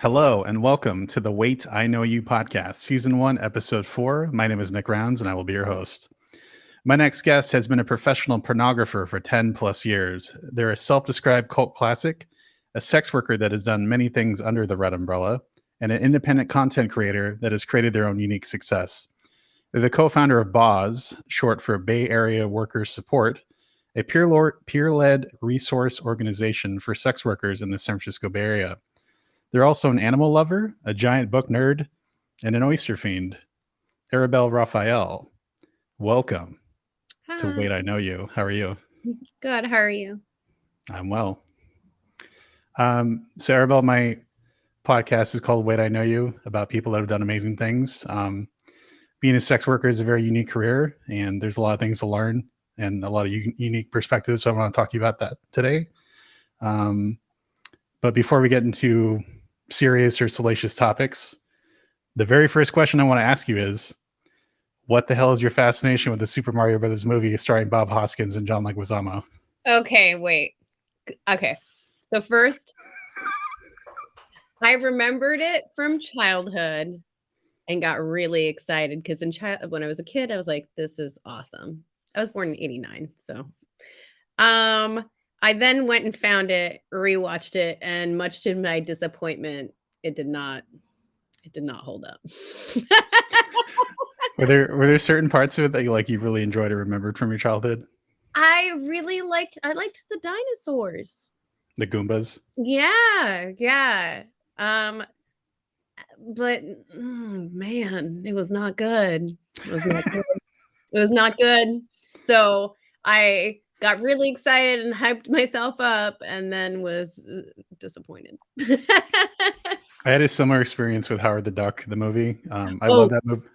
Hello and welcome to the Wait I Know You podcast, season 1, episode 4. My name is Nick Rounds and I will be your host. My next guest has been a professional pornographer for 10 plus years. They're a self-described cult classic, a sex worker that has done many things under the red umbrella, and an independent content creator that has created their own unique success. They're the co-founder of BAWS, short for Bay Area Workers Support, a peer-led resource organization for sex workers in the San Francisco Bay Area. They're also an animal lover, a giant book nerd, and an oyster fiend. Arabelle Raphael, welcome to Hi. Wait I Know You. How are you? Good. How are you? I'm well. So Arabelle, my podcast is called Wait I Know You, about people that have done amazing things. Being a sex worker is a very unique career, and there's a lot of things to learn and a lot of unique perspectives. So I want to talk to you about that today. But before we get into serious or salacious topics, the very first question I want to ask you is, what the hell is your fascination with the Super Mario Brothers movie starring Bob Hoskins and John Leguizamo? Okay, wait. Okay. So first, I remembered it from childhood and got really excited because when I was a kid, I was like, this is awesome. I was born in 89, so I then went and found it, rewatched it, and much to my disappointment, it did not hold up. Were there certain parts of it that you really enjoyed or remembered from your childhood? I liked the dinosaurs. The Goombas? Yeah. But man, it was not good. It was not good. It was not good. So I got really excited and hyped myself up and then was disappointed. I had a similar experience with Howard the Duck, the movie. I Oh, love that movie.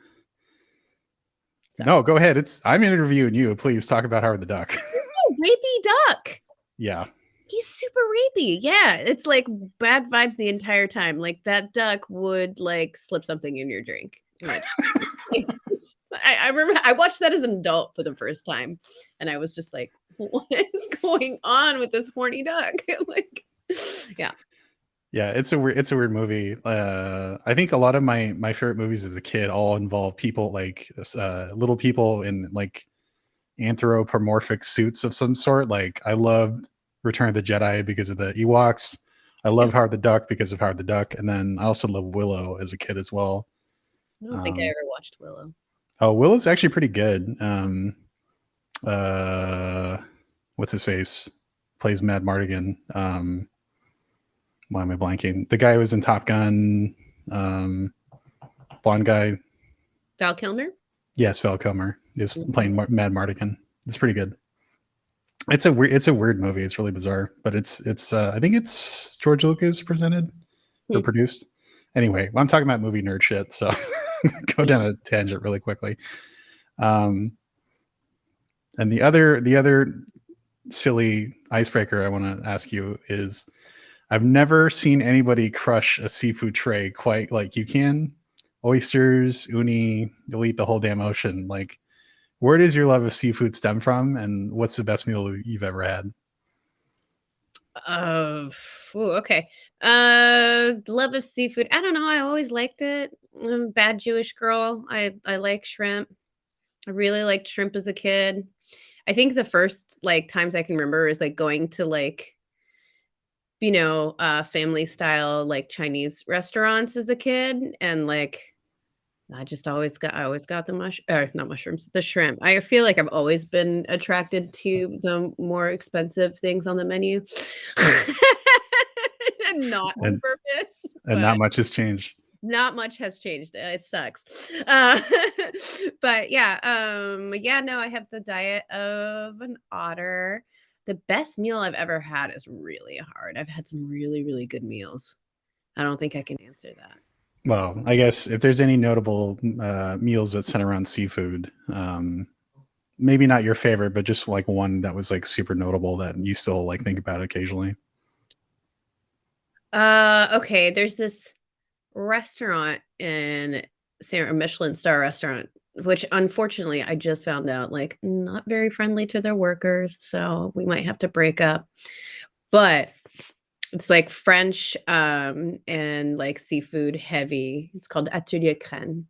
sorry. No, go ahead. I'm interviewing you. Please talk about Howard the Duck. He's a rapey duck. Yeah. He's super rapey. Yeah, it's like bad vibes the entire time. Like that duck would like slip something in your drink. I remember I watched that as an adult for the first time, and I was just like, "What is going on with this horny duck?" Like, yeah. Yeah, it's a weird movie. I think a lot of my favorite movies as a kid all involve people like little people in like anthropomorphic suits of some sort. Like I loved Return of the Jedi because of the Ewoks. I love Howard the Duck because of Howard the Duck, and then I also love Willow as a kid as well. I don't think I ever watched Willow. Oh, Willow's actually pretty good. What's his face? Plays Mad Mardigan. Why am I blanking? The guy who was in Top Gun, blonde guy. Val Kilmer? Yes, Val Kilmer is playing Mad Mardigan. It's pretty good. It's a weird movie. It's really bizarre, but it's I think it's George Lucas presented or produced. Anyway, I'm talking about movie nerd shit, so go down a tangent really quickly. And the other silly icebreaker I want to ask you is, I've never seen anybody crush a seafood tray quite like you can. Oysters, uni, you'll eat the whole damn ocean. Like, where does your love of seafood stem from, and what's the best meal you've ever had? Okay. Love of seafood. I don't know. I always liked it. I'm a bad Jewish girl. I like shrimp. I really liked shrimp as a kid. I think the first like times I can remember is like going to like, family style like Chinese restaurants as a kid, and like I always got the not mushrooms, the shrimp. I feel like I've always been attracted to the more expensive things on the menu. And not on purpose. And not much has changed. Not much has changed. It sucks. But yeah, no, I have the diet of an otter. The best meal I've ever had is really hard. I've had some really, really good meals. I don't think I can answer that. Well, I guess if there's any notable meals that center around seafood, maybe not your favorite, but just like one that was like super notable that you still like think about occasionally. Okay, there's this restaurant in a Michelin star restaurant, which unfortunately I just found out like not very friendly to their workers, so we might have to break up. But It's like French and like seafood heavy. It's called Atelier Crème.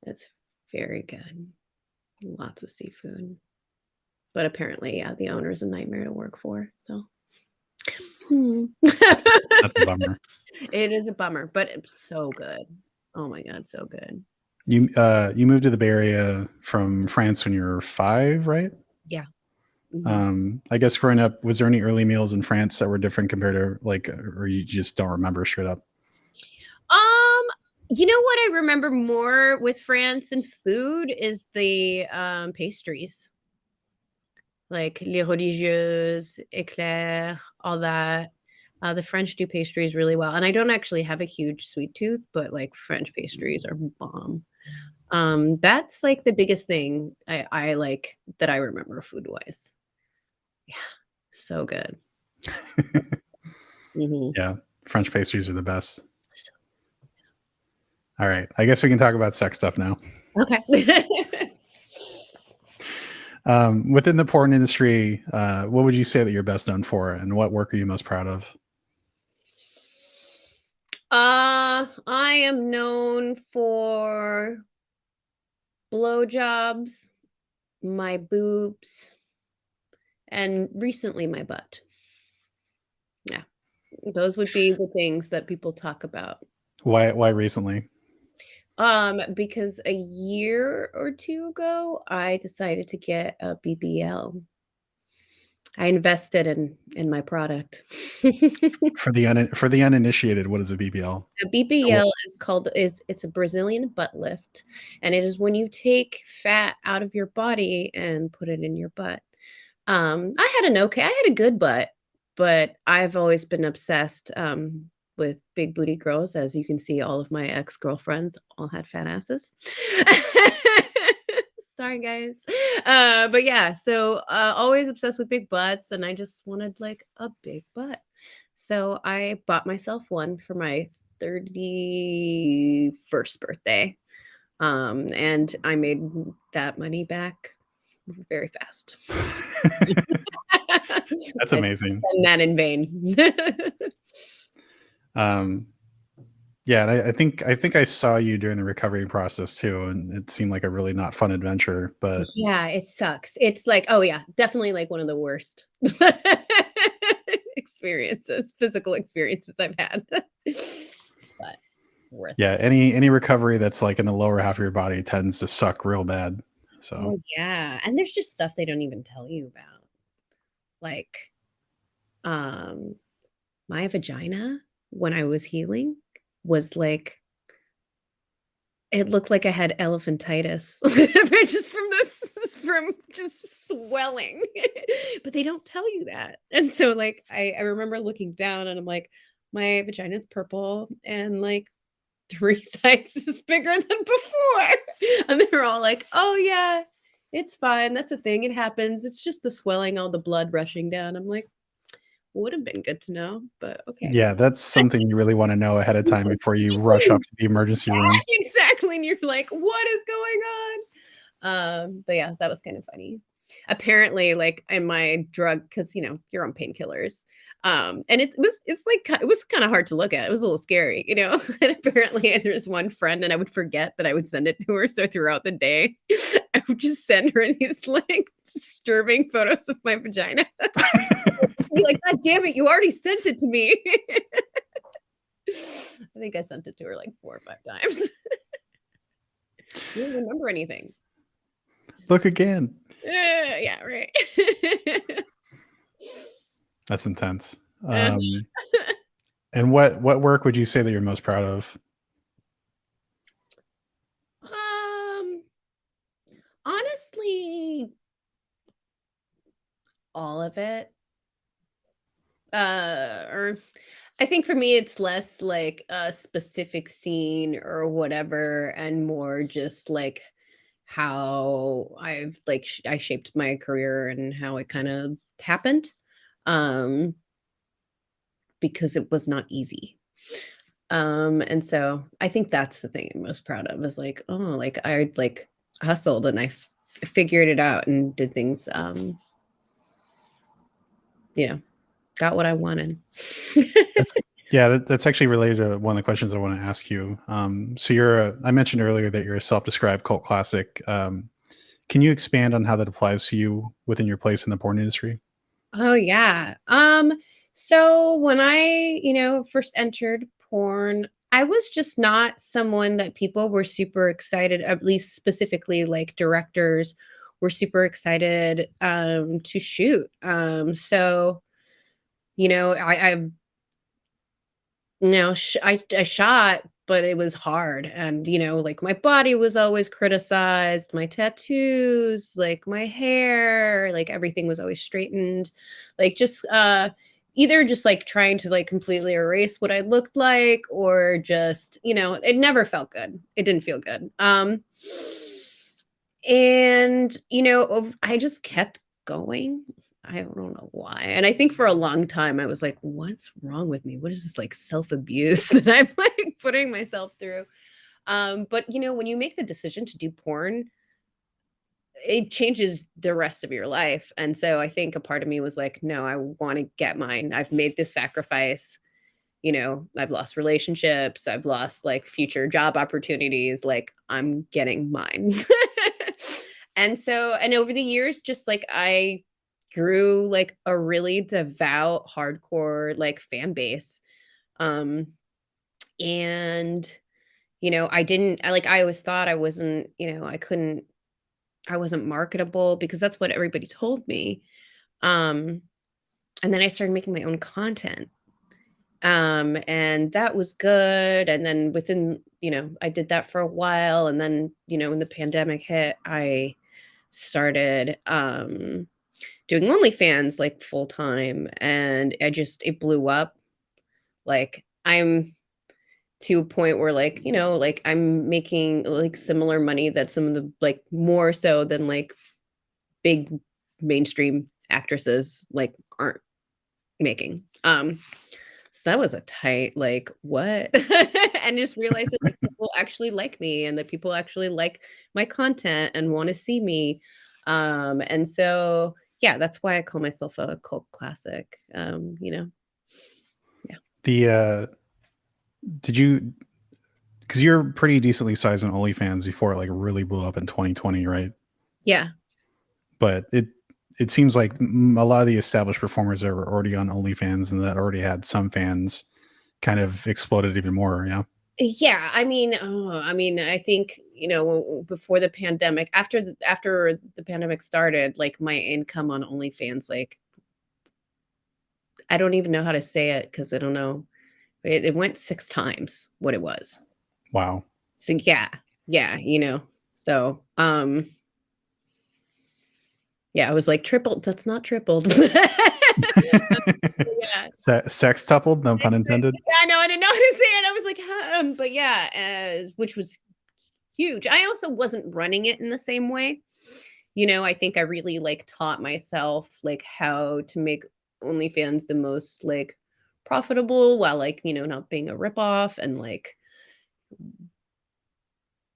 It's very good. Lots of seafood. But apparently, yeah, the owner is a nightmare to work for. So That's a bummer. It is a bummer, but it's so good. Oh my God, so good. You moved to the Bay Area from France when you were 5, right? Yeah. Mhm. I guess growing up, was there any early meals in France that were different compared to like, or you just don't remember straight up? Um, you know what I remember more with France and food is the pastries. Like les religieuses, éclairs, all that. The French do pastries really well. And I don't actually have a huge sweet tooth, but like French pastries are bomb. That's like the biggest thing I like that I remember food wise. Yeah, so good. Mhm. Yeah, French pastries are the best. So All right, I guess we can talk about sex stuff now. okay. Within the porn industry, what would you say that you're best known for, and what work are you most proud of? I am known for blowjobs, my boobs, and recently my butt. Yeah, those would be the things that people talk about. Why recently? Because a year or two ago, I decided to get a BBL. I invested in my product. For the uninitiated, what is a BBL? A BBL is it's a Brazilian butt lift, and it is when you take fat out of your body and put it in your butt. I had a good butt, but I've always been obsessed with big booty girls. As you can see, all of my ex-girlfriends all had fat asses. Sorry, guys. But yeah, so always obsessed with big butts, and I just wanted like a big butt. So I bought myself one for my 31st birthday. And I made that money back very fast. That's I amazing. spend that in vain. Um, yeah, and I think I saw you during the recovery process too, and it seemed like a really not fun adventure. But Yeah, it sucks. It's like, oh yeah, definitely like one of the worst physical experiences I've had. But worth yeah, it. any recovery that's like in the lower half of your body tends to suck real bad. So Oh yeah. And there's just stuff they don't even tell you about. Like, um, my vagina when I was healing was like it looked like I had elephantitis just from just swelling. But they don't tell you that. And so like I remember looking down and I'm like, my vagina's purple and like 3 sizes bigger than before. And they were all like, "Oh yeah, it's fine. That's a thing. It happens. It's just the swelling, all the blood rushing down." I'm like, would have been good to know, but okay. yeah, that's something you really want to know ahead of time before you rush off to the emergency room. Exactly, and you're like, "What is going on?" But yeah, that was kind of funny. Apparently, like in my drug, because you're on painkillers, and it's like it was kind of hard to look at. It was a little scary, you know. And apparently, there's one friend, and I would forget that I would send it to her. So throughout the day, I would just send her these like disturbing photos of my vagina. Be like, God damn it, you already sent it to me. I think I sent it to her like 4 or 5 times. You don't remember anything. Look again. Yeah, right. That's intense. Uh, And what work would you say that you're most proud of? um, honestly, all of it. Or I think for me, it's less like a specific scene or whatever, and more just like how I've like I shaped my career and how it kind of happened. Um, because it was not easy. And so I think that's the thing I'm most proud of is like, oh, like I like hustled and figured it out and did things, you know, got what I wanted. That's that's actually related to one of the questions I want to ask you. So I mentioned earlier that you're a self-described cult classic. Can you expand on how that applies to you within your place in the porn industry? Oh yeah. So when I, first entered porn, I was just not someone that people were super excited, at least specifically like directors were super excited to shoot. So, I I shot, but it was hard. And, like my body was always criticized, my tattoos, like my hair, like everything was always straightened. Like just either just like trying to like completely erase what I looked like or just, it never felt good. It didn't feel good. And, I just kept going. I don't know why. And I think for a long time I was like, what's wrong with me? What is this like self-abuse that I'm like putting myself through? But when you make the decision to do porn, it changes the rest of your life. And so I think a part of me was like, no, I want to get mine. I've made this sacrifice. I've lost relationships, I've lost like future job opportunities, like I'm getting mine. And over the years, just like I grew like a really devout, hardcore like fan base. Um, and I always thought I wasn't, I wasn't marketable because that's what everybody told me. Um, and then I started making my own content. And that was good. And then I did that for a while. And then, when the pandemic hit, I started doing OnlyFans like full time. And it blew up. Like I'm to a point where like I'm making like similar money that some of the like more so than like big mainstream actresses like aren't making. So that was a tight, like, what? And just realized that like people actually like me and that people actually like my content and want to see me. And so yeah, that's why I call myself a cult classic. Yeah. The did you because you're pretty decently sized on OnlyFans before it like really blew up in 2020, right? Yeah. But it seems like a lot of the established performers that were already on OnlyFans and that already had some fans kind of exploded even more. Yeah. Yeah, I think, before the pandemic, after the pandemic started, like my income on OnlyFans, like I don't even know how to say it because I don't know. It went 6 times what it was. Wow. So yeah. Yeah, So, yeah, I was like tripled. That's not tripled. Yeah. Sextupled, no pun intended. Yeah, I know, I didn't know how to say it. I was like, but yeah, which was huge. I also wasn't running it in the same way. I think I really like taught myself like how to make OnlyFans the most like profitable while like, not being a ripoff and like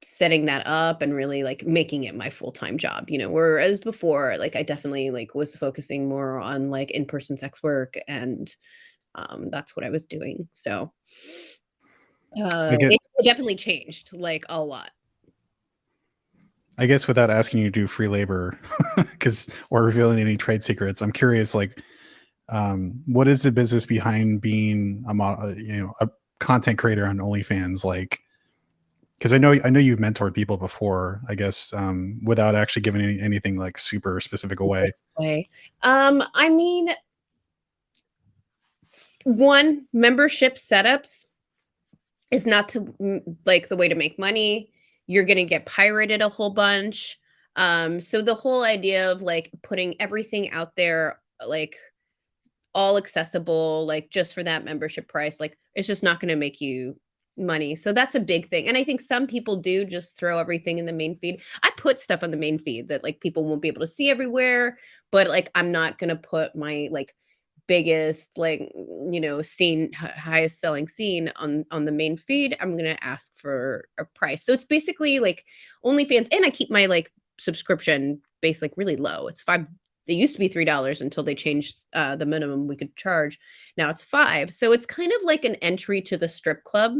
setting that up and really like making it my full-time job, whereas before like I definitely like was focusing more on like in-person sex work and that's what I was doing. So I get it definitely changed like a lot. I guess without asking you to do free labor, because or revealing any trade secrets, I'm curious. Like, what is the business behind being a content creator on OnlyFans? Like, because I know you've mentored people before. I guess without actually giving anything like super specific away. This way. I mean, one, membership setups is not like the way to make money. You're going to get pirated a whole bunch. So the whole idea of like putting everything out there, like all accessible, like just for that membership price, like it's just not going to make you money. So that's a big thing. And I think some people do just throw everything in the main feed. I put stuff on the main feed that like people won't be able to see everywhere, but like I'm not going to put my like biggest like scene highest selling scene on the main feed. I'm gonna ask for a price, so it's basically like OnlyFans, and I keep my like subscription base like really low. It's It used to be $3 until they changed the minimum we could charge. Now it's $5. So it's kind of like an entry to the strip club.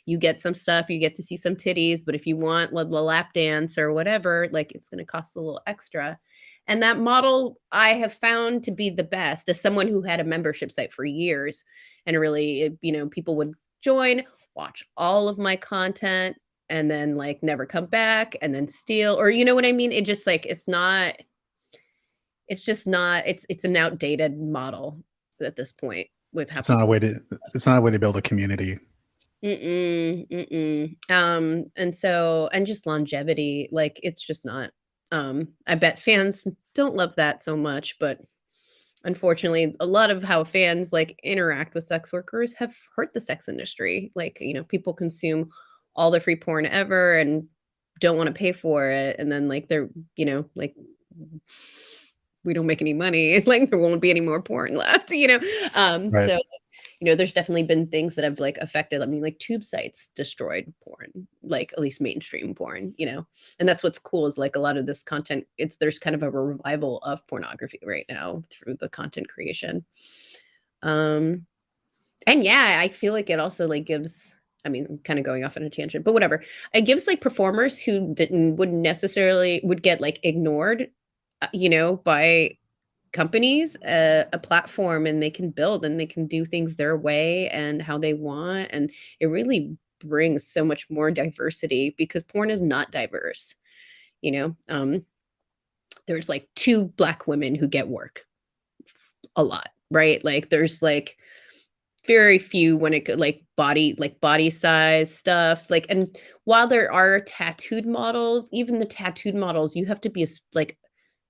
You get some stuff, you get to see some titties, but if you want the lap dance or whatever, like it's going to cost a little extra. And that model I have found to be the best as someone who had a membership site for years, and really, people would join, watch all of my content, and then like never come back and then steal, or you know what I mean? It just like, it's just not, it's an outdated model at this point with how it's not a way to build a community. And just longevity, like it's just not. I bet fans don't love that so much, but unfortunately, a lot of how fans like interact with sex workers have hurt the sex industry. Like, people consume all the free porn ever and don't want to pay for it, and then like they're, like we don't make any money. Like there won't be any more porn left, Right. So there's definitely been things that have like affected. I mean, like tube sites destroyed porn, like at least mainstream porn, and that's what's cool is like a lot of this content, there's kind of a revival of pornography right now through the content creation. And yeah, I feel like it also like gives, I mean, I'm kind of going off on a tangent, but whatever. It gives like performers who wouldn't necessarily would get like ignored, by companies a platform, and they can build and they can do things their way and how they want, and it really brings so much more diversity because porn is not diverse. There's like 2 Black women who get work a lot, right? Like there's like very few when it could like body size stuff, like, and while there are tattooed models, even the tattooed models, you have to be like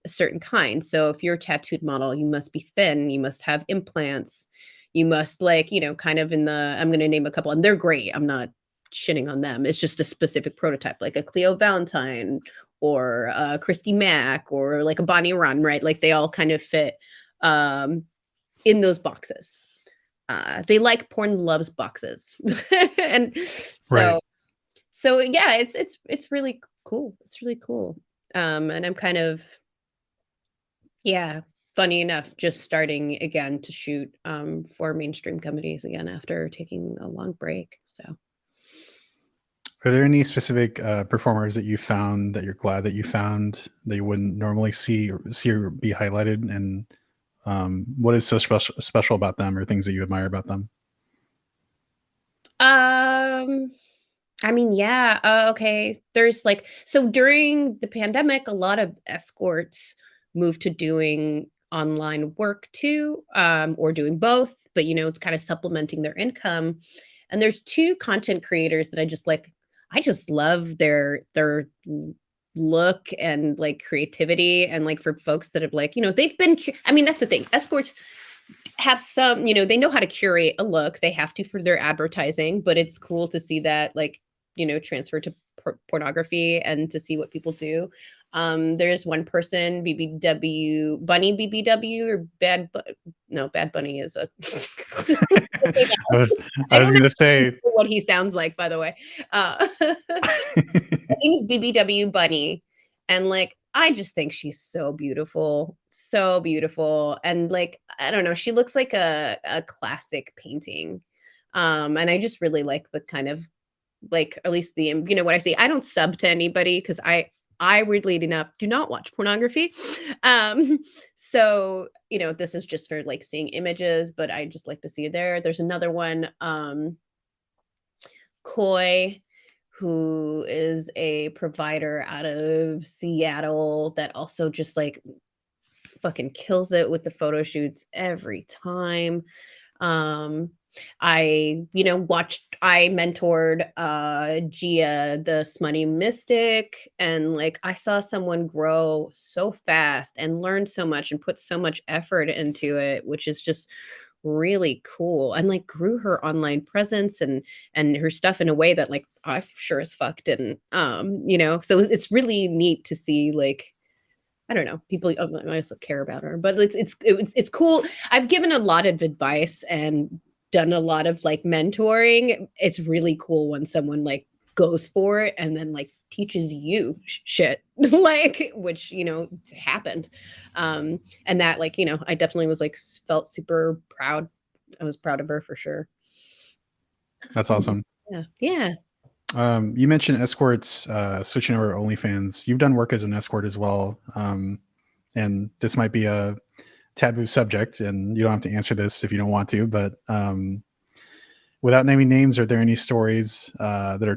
a certain kind. So if you're a tattooed model, you must be thin, you must have implants, you must like, kind of I'm going to name a couple, and they're great. I'm not shitting on them. It's just a specific prototype, like a Cleo Valentine or a Christy Mack or like a Bonnie Run, right? Like they all kind of fit in those boxes. They like porn loves boxes. And so, Right. so yeah, it's really cool. It's really cool. And I'm kind of, yeah, funny enough, just starting again to shoot for mainstream companies again after taking a long break. So, Are there any specific performers that you found that you're glad that you found that you wouldn't normally see or be highlighted? And what is so special about them, or things that you admire about them? I mean, yeah. Okay. There's like, so during the pandemic, a lot of escorts moved to doing online work too, or doing both, but kind of supplementing their income. And there's 2 content creators that I just like. I just love their look and like creativity, and like for folks that have like, they've been. I mean, that's the thing. Escorts have some, they know how to curate a look. They have to for their advertising, but it's cool to see that like, transfer to pornography and to see what people do. There's one person, Bunny BBW, or Bad Bunny is a I was I don't going to say. know what he sounds like, by the way. I think it's BBW Bunny. And like, I just think she's so beautiful. So beautiful. And like, I don't know, she looks like a classic painting. And I just really like the kind of like, at least the, what I see. I don't sub to anybody because I weirdly enough do not watch pornography. So, this is just for like seeing images, but I just like to see it there. There's another one, Koi, who is a provider out of Seattle that also just like fucking kills it with the photo shoots every time. I mentored Gia, the smutty mystic, and like I saw someone grow so fast and learn so much and put so much effort into it, which is just really cool, and like grew her online presence and her stuff in a way that like I sure as fuck didn't. So it's really neat to see like, I don't know, people I also care about her, but it's cool. I've given a lot of advice and done a lot of like mentoring. It's really cool when someone like goes for it and then like teaches you shit like, which, you know, happened. And that, like, you know, I definitely was like, felt super proud. I was proud of her for sure. That's awesome. Yeah. Yeah. You mentioned escorts, switching over to OnlyFans. You've done work as an escort as well. And this might be a taboo subject, and you don't have to answer this if you don't want to, but without naming names, are there any stories that are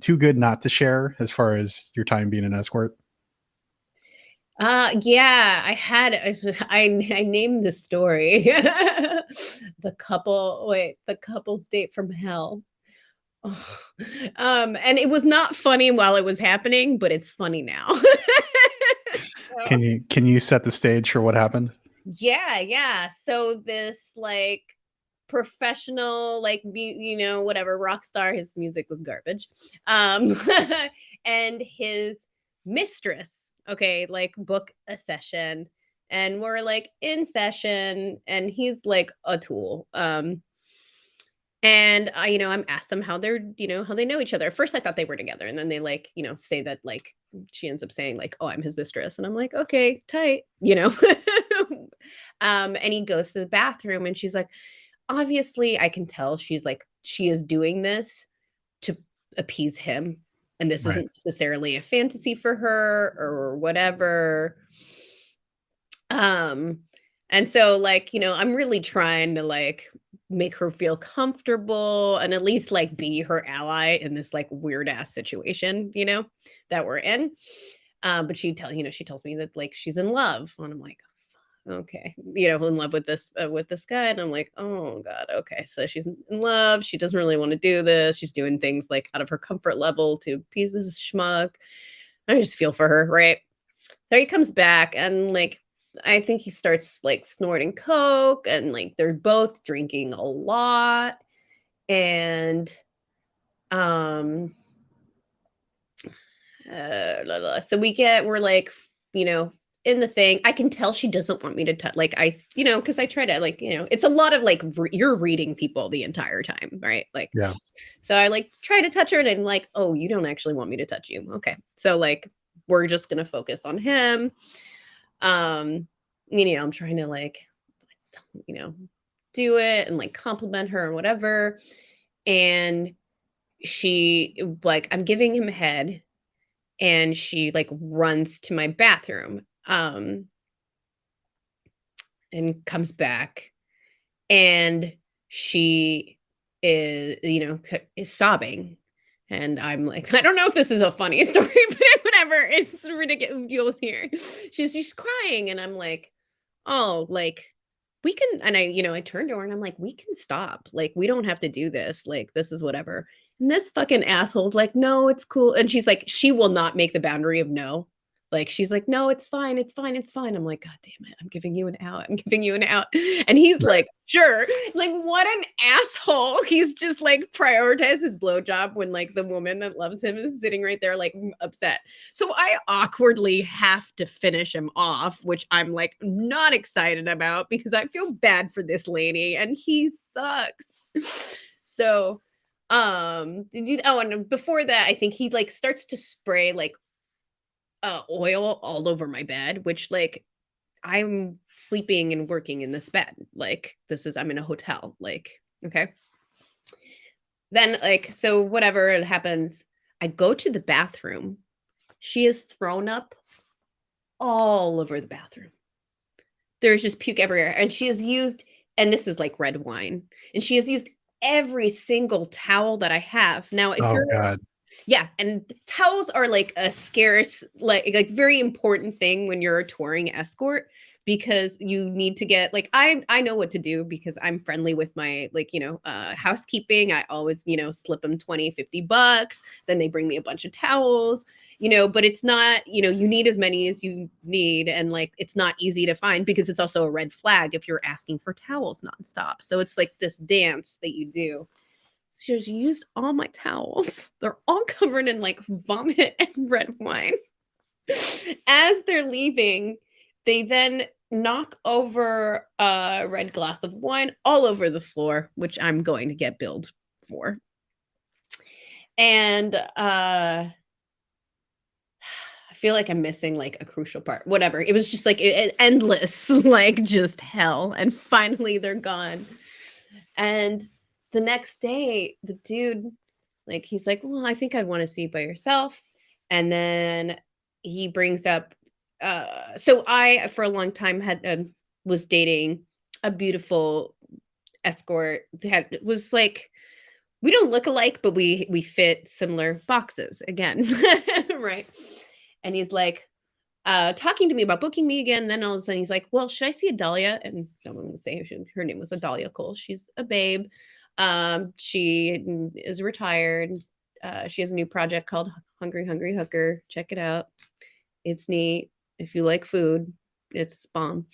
too good not to share as far as your time being an escort? Yeah, I named the story. The couple's date from hell. Oh, and it was not funny while it was happening, but it's funny now. So, Can you set the stage for what happened? yeah. So this like professional, like you know, whatever rock star, his music was garbage. Um, and his mistress, okay, like book a session, and we're like in session, and he's like a tool. And I, you know, I'm asked them how they're, you know, how they know each other. At first I thought they were together. And then they like, you know, say that like she ends up saying like, oh, I'm his mistress. And I'm like, okay, tight, you know. And he goes to the bathroom and she's like, obviously I can tell she's like, she is doing this to appease him. And this Right. isn't necessarily a fantasy for her or whatever. Um, and so like, you know, I'm really trying to like make her feel comfortable and at least like be her ally in this like weird ass situation, you know, that we're in. But you know, she tells me that like she's in love, and I'm like, okay, you know, in love with this guy, and I'm like, oh god, okay, so she's in love. She doesn't really want to do this. She's doing things like out of her comfort level to appease this schmuck. I just feel for her, right? There he comes back and like I think he starts like snorting coke and like they're both drinking a lot and um so we're like you know in the thing. I can tell she doesn't want me to touch like you know, because I try to like, you know, it's a lot of like you're reading people the entire time, right? Like Yeah. so I like try to touch her and I'm like, oh, you don't actually want me to touch you, okay, so like we're just gonna focus on him. um you know, I'm trying to like, you know, do it and like compliment her and whatever. And she like, I'm giving him head and she like runs to my bathroom and comes back and she is, you know, is sobbing. And I'm like, I don't know if this is a funny story, but whatever. It's ridiculous. You'll hear. She's crying, and I'm like, oh, like we can. And I, you know, I turned to her and I'm like, we can stop. Like, we don't have to do this. Like, this is whatever. And this fucking asshole's like, no, it's cool. And she's like, she will not make the boundary of no. Like, she's like, no, it's fine. It's fine. It's fine. I'm like, God damn it. I'm giving you an out. I'm giving you an out. And he's Right. like, sure. Like, what an asshole. He's just like prioritize his blowjob when like the woman that loves him is sitting right there, like upset. So I awkwardly have to finish him off, which I'm like not excited about because I feel bad for this lady and he sucks. So and before that, I think he like starts to spray like oil all over my bed, which like I'm sleeping and working in this bed. Like I'm in a hotel. Like, okay. Then like, so whatever it happens, I go to the bathroom. She is thrown up all over the bathroom. There's just puke everywhere. And she has used, and this is like red wine, and she has used every single towel that I have. Now, if Oh you're God. yeah, and towels are like a scarce, like very important thing when you're a touring escort because you need to get like I know what to do because I'm friendly with my like, you know, housekeeping. I always, you know, slip them 20-50 bucks. Then they bring me a bunch of towels, you know, but it's not, you know, you need as many as you need. And like it's not easy to find because it's also a red flag if you're asking for towels nonstop. So it's like this dance that you do. She has used all my towels. They're all covered in like vomit and red wine. As they're leaving, they then knock over a red glass of wine all over the floor, which I'm going to get billed for. And I feel like I'm missing like a crucial part. Whatever. It was just like endless, like just hell. And finally they're gone. And the next day, the dude, like, he's like, well, I think I'd want to see it by yourself. And then he brings up, so I, for a long time, had was dating a beautiful escort. Was like, we don't look alike, but we fit similar boxes again, right? And he's like, talking to me about booking me again. Then all of a sudden he's like, well, should I see Adalia? And I'm going to say her name was Adalia Cole. She's a babe. She is retired. She has a new project called Hungry Hungry Hooker. Check it out. It's neat. If you like food, it's bomb.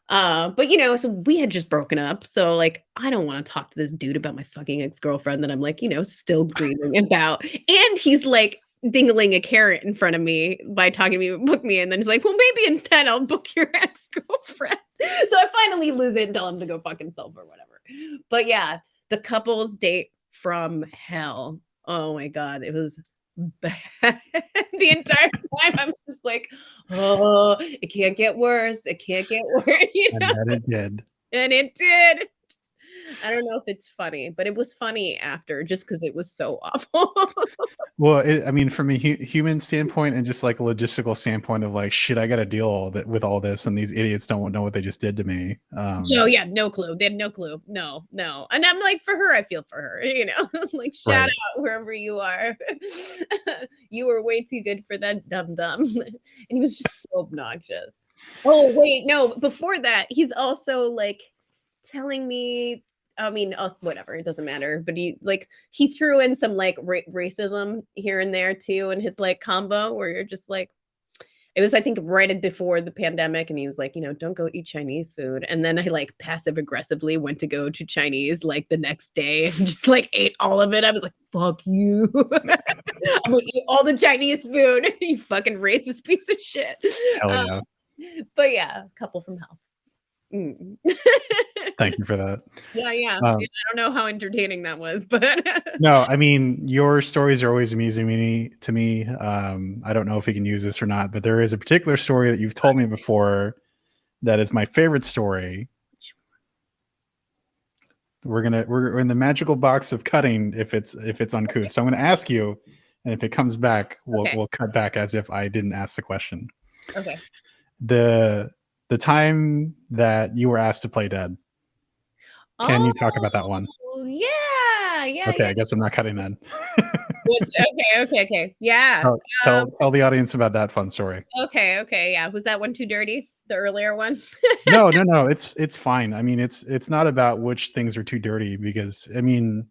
But you know, so we had just broken up. So like, I don't want to talk to this dude about my fucking ex-girlfriend that I'm like, you know, still grieving about. And he's like dingling a carrot in front of me by talking to me, book me. And then he's like, well, maybe instead I'll book your ex-girlfriend. So I finally lose it and tell him to go fuck himself or whatever. But yeah, the couple's date from hell. Oh my God. It was bad. The entire time I'm just like, oh, it can't get worse. It can't get worse. You And know? that it did. And it did. I don't know if it's funny, but it was funny after just because it was so awful. Well, I mean, from a human standpoint and just like a logistical standpoint of like, shit, I got to deal with all this, and these idiots don't know what they just did to me. So yeah, no clue. They had no clue. No. And I'm like, for her, I feel for her, you know, like shout Right. out wherever you are. You were way too good for that dumb. And he was just so obnoxious. Oh, wait, no, before that, he's also like telling me, I mean, us, whatever, it doesn't matter. But he threw in some like racism here and there too in his like combo where you're just like, it was, I think, right before the pandemic, and he was like, you know, don't go eat Chinese food. And then I like passive aggressively went to go to Chinese like the next day and just like ate all of it. I was like, fuck you. I'm gonna eat all the Chinese food. You fucking racist piece of shit. Hell yeah. But yeah, couple from hell. Mm. Thank you for that. Yeah. Yeah, Um, I don't know how entertaining that was, but No, I mean, your stories are always amusing to me. I don't know if we can use this or not, but there is a particular story that you've told me before that is my favorite story. We're in the magical box of cutting if it's uncouth. Okay. So I'm gonna ask you, and if it comes back, we'll cut back as if I didn't ask the question. Okay. The time that you were asked to play dead. Can you talk about that one? Yeah. Okay, I guess I'm not cutting that. Okay. Yeah. Tell the audience about that fun story. Okay. Yeah. Was that one too dirty? The earlier one? No. It's fine. I mean, it's not about which things are too dirty because I mean,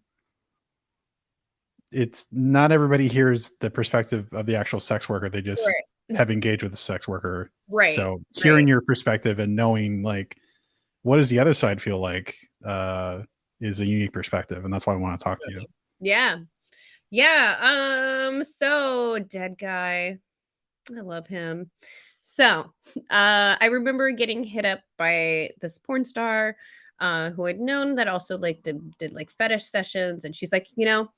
it's not everybody hears the perspective of the actual sex worker. They just have engaged with the sex worker. Right. So hearing your perspective and knowing like what does the other side feel like is a unique perspective, and that's why I want to talk to you. Yeah. So dead guy, I love him. So I remember getting hit up by this porn star who I'd known that also like did like fetish sessions, and she's like, you know,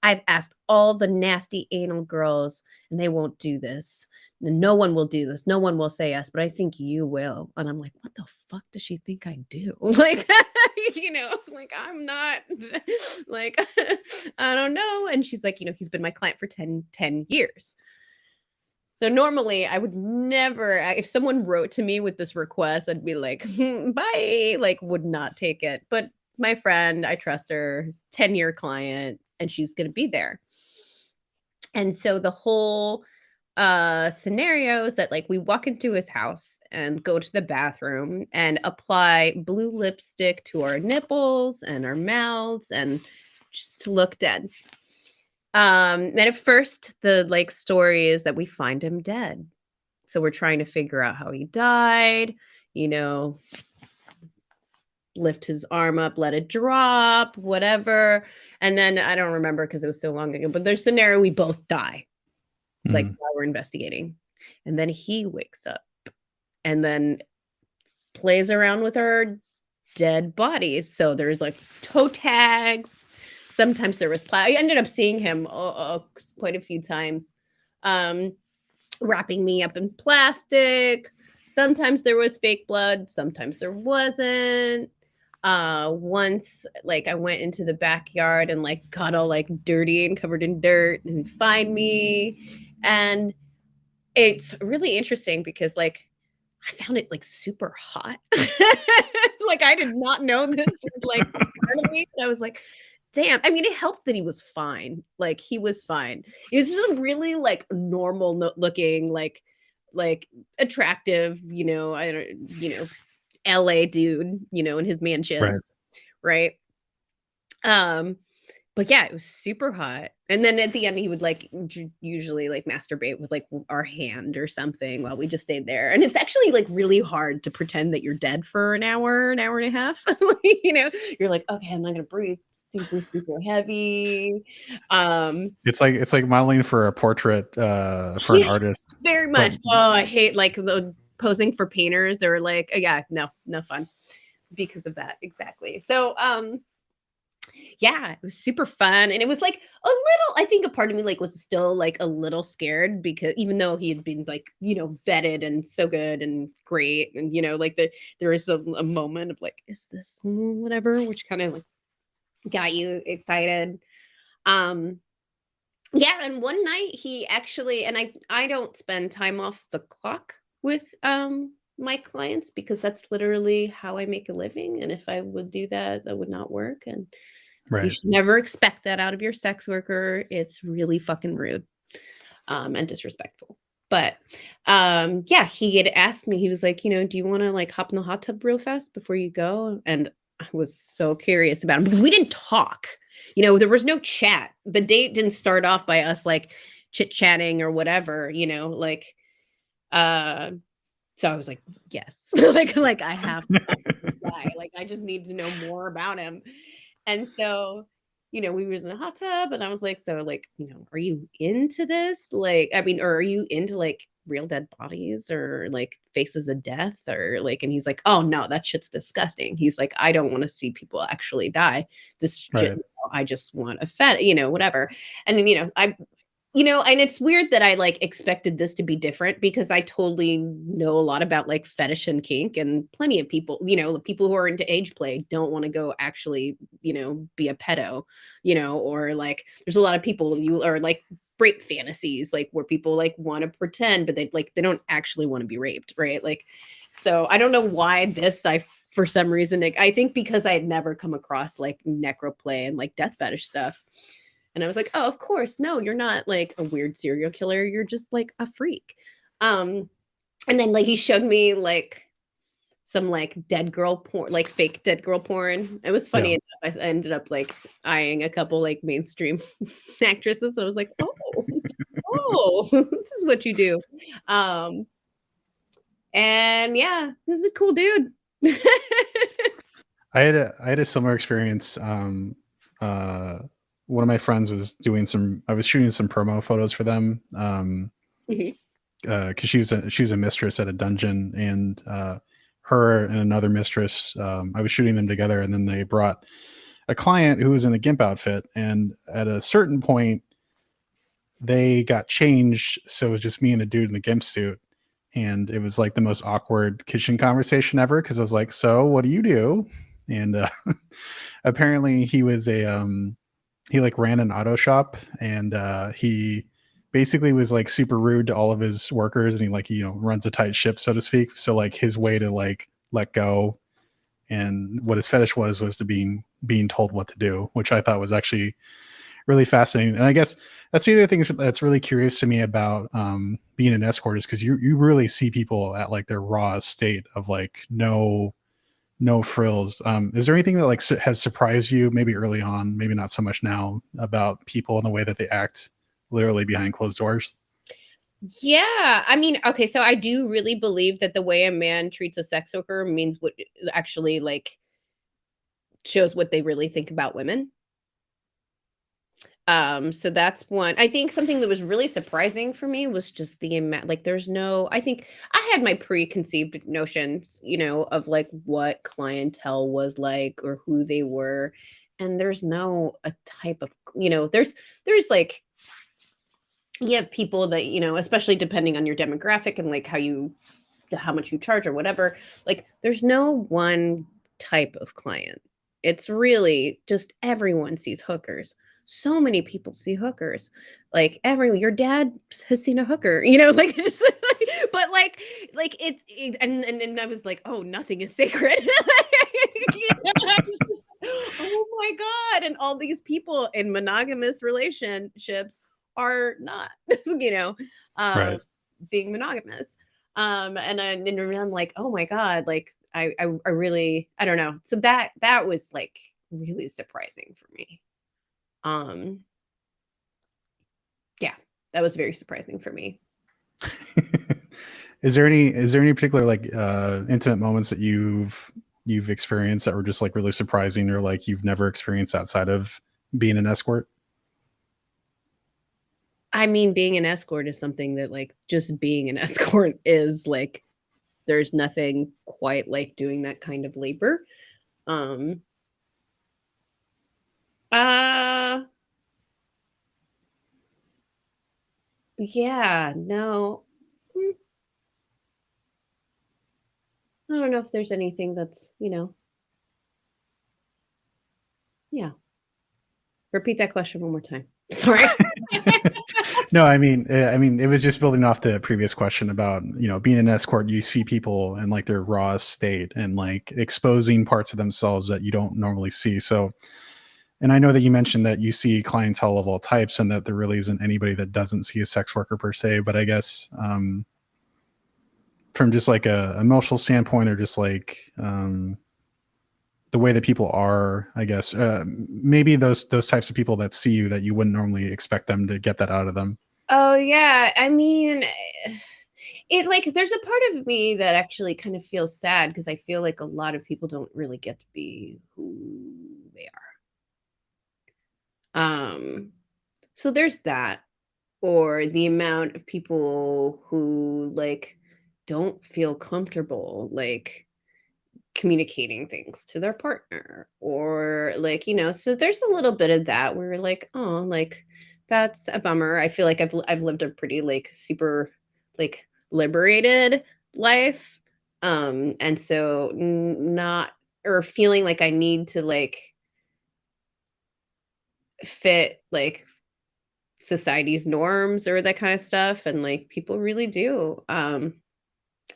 I've asked all the nasty anal girls and they won't do this. No one will do this. No one will say yes, but I think you will. And I'm like, what the fuck does she think I do? Like, you know, like I'm not like, I don't know. And she's like, you know, he's been my client for 10 years. So normally I would never, if someone wrote to me with this request, I'd be like, bye, like would not take it. But my friend, I trust her, 10-year client, and she's going to be there. And so the whole scenario is that like we walk into his house and go to the bathroom and apply blue lipstick to our nipples and our mouths and just to look dead. And at first the like story is that we find him dead. So we're trying to figure out how he died, you know, lift his arm up, let it drop, whatever. And then I don't remember because it was so long ago, but there's a scenario we both die, like while we're investigating. And then he wakes up and then plays around with our dead bodies. So there's like toe tags, Sometimes there was I ended up seeing him quite a few times, wrapping me up in plastic. Sometimes there was fake blood, sometimes there wasn't. Once, like, I went into the backyard and like got all like dirty and covered in dirt and find me. And it's really interesting because like I found it like super hot. Like I did not know this was like part of me. I was like, damn. I mean, it helped that he was fine. Like he was fine. He was a really like normal looking, like attractive, I don't, LA dude, in his mansion, Right. right? But yeah, it was super hot. And then at the end, he would like usually like masturbate with like our hand or something while we just stayed there. And it's actually like really hard to pretend that you're dead for an hour and a half. You're like, okay, I'm not gonna breathe super, super heavy. It's like modeling for a portrait for an Yes, artist. very But much. Oh, I hate like the posing for painters. They're like, oh, yeah, no fun because of that. Exactly. So yeah, it was super fun. And it was like a little, I think a part of me like was still like a little scared because even though he had been like, vetted and so good and great, and like there was a moment of like, is this whatever, which kind of like got you excited. Um yeah, and one night he actually, and I don't spend time off the clock with my clients because that's literally how I make a living. And if I would do that, that would not work. And you right. should never expect that out of your sex worker. It's really fucking rude and disrespectful. But yeah, he had asked me, he was like, do you want to like hop in the hot tub real fast before you go? And I was so curious about him because we didn't talk. There was no chat. The date didn't start off by us like chit-chatting or whatever, like so I was like, yes. like I have to talk to this guy. Like I just need to know more about him. And so, we were in the hot tub and I was like, so like, are you into this? Like, I mean, or are you into like real dead bodies or like faces of death or like, and he's like, oh no, that shit's disgusting. He's like, I don't want to see people actually die. This shit, Right. I just want a whatever. And then, and it's weird that I like expected this to be different because I totally know a lot about like fetish and kink, and plenty of people, people who are into age play don't want to go actually, be a pedo, or like there's a lot of people you are like rape fantasies, like where people like want to pretend, but they don't actually want to be raped, right? Like, so I don't know why for some reason, like, I think because I had never come across like necroplay and like death fetish stuff. And I was like, oh, of course. No, you're not like a weird serial killer. You're just like a freak. And then like he showed me like some like dead girl porn, like fake dead girl porn. It was funny Yeah. enough. I ended up like eyeing a couple like mainstream actresses. I was like, oh, this is what you do. And yeah, this is a cool dude. I had a similar experience. One of my friends was I was shooting some promo photos for them. Mhm. Because she was a mistress at a dungeon, and her and another mistress, I was shooting them together, and then they brought a client who was in a gimp outfit, and at a certain point they got changed, so it was just me and the dude in the gimp suit, and it was like the most awkward kitchen conversation ever because I was like, so what do you do? And apparently he was he like ran an auto shop, and he basically was like super rude to all of his workers, and he like runs a tight ship, so to speak. So like his way to like let go, and what his fetish was to being told what to do, which I thought was actually really fascinating. And I guess that's the other thing that's really curious to me about being an escort is because you really see people at like their raw state of like no frills. Is there anything that like has surprised you, maybe early on, maybe not so much now, about people and the way that they act literally behind closed doors? Yeah, I mean, okay, so I do really believe that the way a man treats a sex worker means what actually like shows what they really think about women. So that's one. I think something that was really surprising for me was just the amount, like I think I had my preconceived notions, of like what clientele was like or who they were. and there's no a type of, there's like, you have people that, especially depending on your demographic and like how much you charge or whatever, like there's no one type of client. It's really just everyone sees hookers. So many people see hookers. Like your dad has seen a hooker, like just but and I was like, oh, nothing is sacred. I was just, oh my God. And all these people in monogamous relationships are not, Right. being monogamous. And I'm like, oh my God, like I really, I don't know. So that was like really surprising for me. Um, yeah, that was very surprising for me. Is there any particular like intimate moments that you've experienced that were just like really surprising or like you've never experienced outside of being an escort? I mean, being an escort is something that like just being an escort is like, there's nothing quite like doing that kind of labor. Um, uh, yeah, no, I don't know if there's anything that's, yeah. Repeat that question one more time. Sorry. No, I mean, it was just building off the previous question about, being an escort, you see people in like their raw state and like exposing parts of themselves that you don't normally see. So, and I know that you mentioned that you see clientele of all types and that there really isn't anybody that doesn't see a sex worker per se, but I guess, from just like a emotional standpoint or just like, the way that people are, I guess, maybe those types of people that see you that you wouldn't normally expect them to get that out of them. Oh yeah, I mean, it like there's a part of me that actually kind of feels sad because I feel like a lot of people don't really get to be who they are. So there's that, or the amount of people who like don't feel comfortable like communicating things to their partner, or like, so there's a little bit of that where like, oh, like that's a bummer. I feel like I've lived a pretty like super like liberated life, and so not, or feeling like I need to like fit like society's norms or that kind of stuff, and like people really do. And